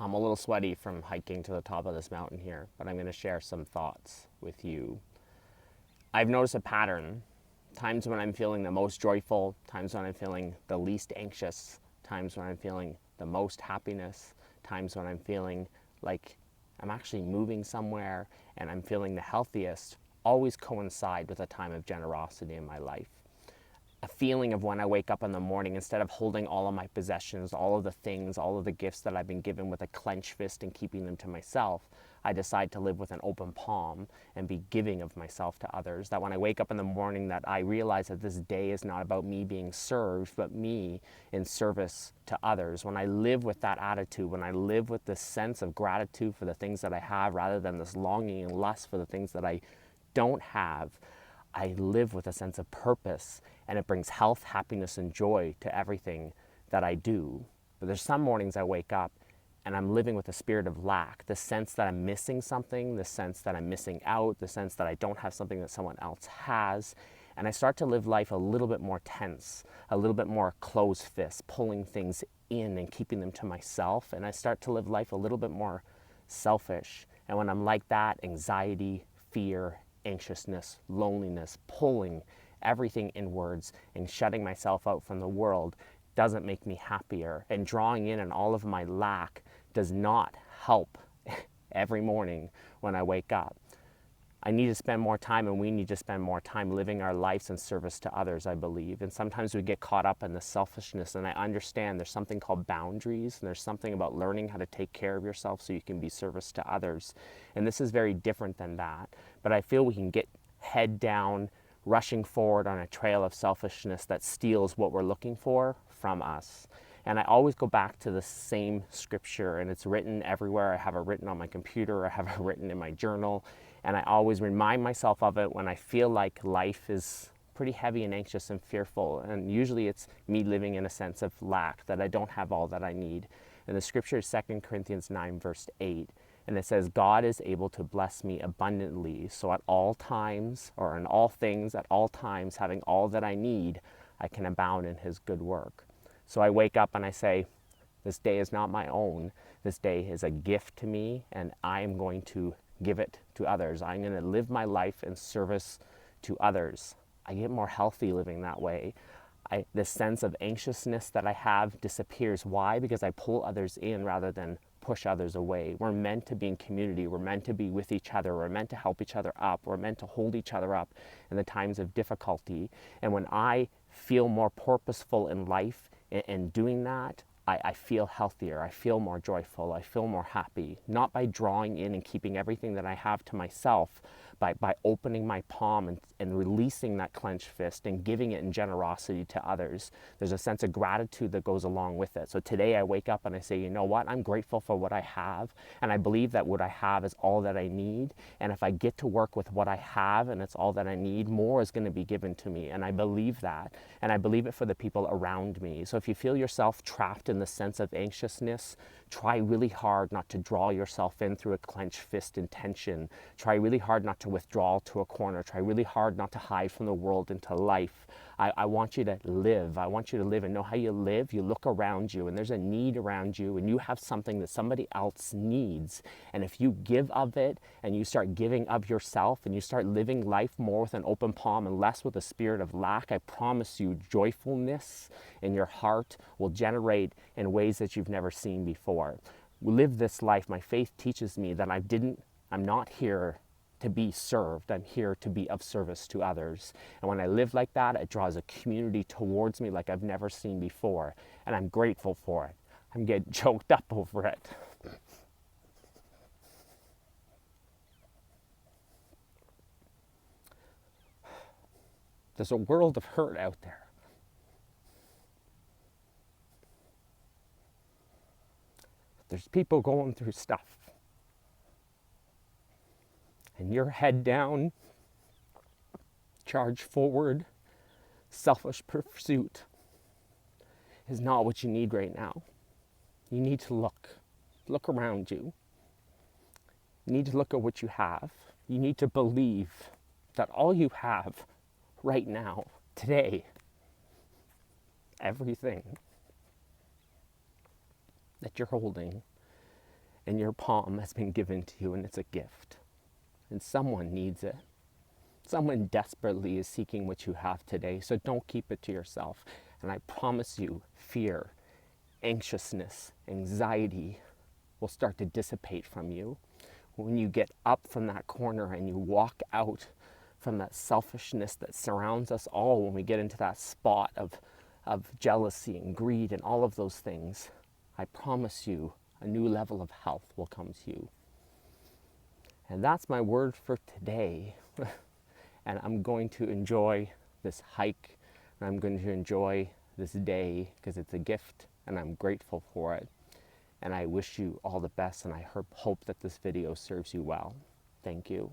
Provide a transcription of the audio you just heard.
I'm a little sweaty from hiking to the top of this mountain here, but I'm going to share some thoughts with you. I've noticed a pattern. Times when I'm feeling the most joyful, times when I'm feeling the least anxious, times when I'm feeling the most happiness, times when I'm feeling like I'm actually moving somewhere and I'm feeling the healthiest, always coincide with a time of generosity in my life. A feeling of when I wake up in the morning, instead of holding all of my possessions, all of the things, all of the gifts that I've been given with a clenched fist and keeping them to myself, I decide to live with an open palm and be giving of myself to others. That when I wake up in the morning, that I realize that this day is not about me being served, but me in service to others. When I live with that attitude, when I live with this sense of gratitude for the things that I have rather than this longing and lust for the things that I don't have, I live with a sense of purpose, and it brings health, happiness, and joy to everything that I do. But there's some mornings I wake up and I'm living with a spirit of lack, the sense that I'm missing something, the sense that I'm missing out, the sense that I don't have something that someone else has. And I start to live life a little bit more tense, a little bit more closed fist, pulling things in and keeping them to myself. And I start to live life a little bit more selfish. And when I'm like that, anxiety, fear, anxiousness, loneliness, pulling everything inwards and shutting myself out from the world doesn't make me happier. And drawing in on all of my lack does not help every morning when I wake up. I need to spend more time, and we need to spend more time living our lives in service to others, I believe. And sometimes we get caught up in the selfishness, and I understand there's something called boundaries, and there's something about learning how to take care of yourself so you can be service to others. And this is very different than that. But I feel we can get head down, rushing forward on a trail of selfishness that steals what we're looking for from us. And I always go back to the same scripture, and it's written everywhere. I have it written on my computer, I have it written in my journal, and I always remind myself of it when I feel like life is pretty heavy and anxious and fearful. And usually it's me living in a sense of lack, that I don't have all that I need. And the scripture is 2 Corinthians 9, verse 8. And it says, God is able to bless me abundantly, so at all times, or in all things, at all times, having all that I need, I can abound in his good work. So I wake up and I say, this day is not my own. This day is a gift to me, and I am going to give it to others. I'm going to live my life in service to others. I get more healthy living that way. This sense of anxiousness that I have disappears. Why? Because I pull others in rather than push others away. We're meant to be in community. We're meant to be with each other. We're meant to help each other up. We're meant to hold each other up in the times of difficulty. And when I feel more purposeful in life in doing that, I feel healthier, I feel more joyful, I feel more happy, not by drawing in and keeping everything that I have to myself, by opening my palm and releasing that clenched fist and giving it in generosity to others. There's a sense of gratitude that goes along with it. So today I wake up and I say, you know what, I'm grateful for what I have, and I believe that what I have is all that I need, and if I get to work with what I have and it's all that I need, more is going to be given to me, and I believe that, and I believe it for the people around me. So if you feel yourself trapped in the sense of anxiousness, try really hard not to draw yourself in through a clenched fist in tension. Try really hard not to withdraw to a corner. Try really hard not to hide from the world into life. I want you to live. I want you to live, and know how you live. You look around you, and there's a need around you, and you have something that somebody else needs. And if you give of it, and you start giving of yourself, and you start living life more with an open palm and less with a spirit of lack, I promise you, joyfulness in your heart will generate in ways that you've never seen before. Live this life. My faith teaches me that I'm not here to be served. I'm here to be of service to others. And when I live like that, it draws a community towards me like I've never seen before. And I'm grateful for it. I'm getting choked up over it. There's a world of hurt out there. There's people going through stuff. And your head down, charge forward, selfish pursuit is not what you need right now. You need to look around you. You need to look at what you have. You need to believe that all you have right now, today, everything that you're holding and your palm has been given to you, and it's a gift. And someone needs it. Someone desperately is seeking what you have today, so don't keep it to yourself. And I promise you, fear, anxiousness, anxiety will start to dissipate from you. When you get up from that corner and you walk out from that selfishness that surrounds us all, when we get into that spot of jealousy and greed and all of those things, I promise you a new level of health will come to you. And that's my word for today. And I'm going to enjoy this hike, and I'm going to enjoy this day because it's a gift and I'm grateful for it. And I wish you all the best, and I hope that this video serves you well. Thank you.